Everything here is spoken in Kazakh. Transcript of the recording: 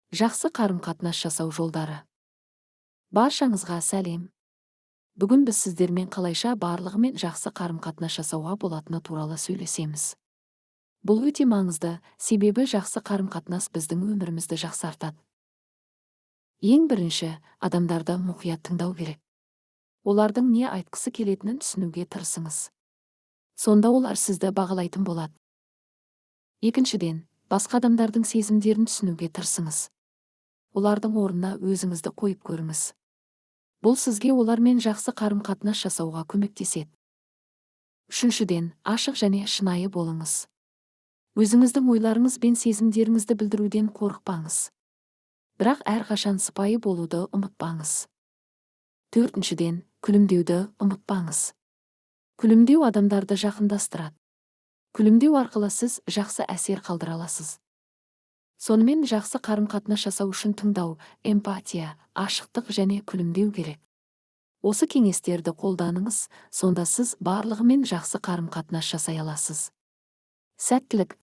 Жақсы қарым-қатынас жасау жолдары. Баршаңызға сәлем. Бүгін біз сіздермен қалайша барлығымен жақсы қарым-қатынас жасауға болатыны туралы сөйлесеміз. Бұл өте маңызды, себебі жақсы қарым-қатынас біздің өмірімізді жақсартады. Ең бірінші, адамдарды мұқият тыңдау керек. Олардың не айтқысы келетінін түсінуге тырысыңыз. Сонда олар сізді бағалайтын болады. Екіншіден, басқа адамдардың сезімдерін түсінуге тырысыңыз. Олардың орнына өзіңізді қойып көріңіз. Бұл сізге олармен жақсы қарым-қатынас жасауға көмектеседі. Үшіншіден, ашық және шынайы болыңыз. Өзіңіздің ойларыңыз бен сезімдеріңізді білдіруден қорықпаңыз. Бірақ әрқашан сыпайы болуды ұмытпаңыз. Төртіншіден, күлімдеуді ұмытпаңыз. Күлімдеу адамдарды жақындастырады. Күлімдеу арқылы сіз жақсы әсер қалдыра аласыз. Сонымен жақсы қарым-қатынас жасау үшін тыңдау, эмпатия, ашықтық және күлімдеу керек. Осы кеңестерді қолданыңыз, сонда сіз барлығымен жақсы қарым-қатынас жасай аласыз. Сәттілік,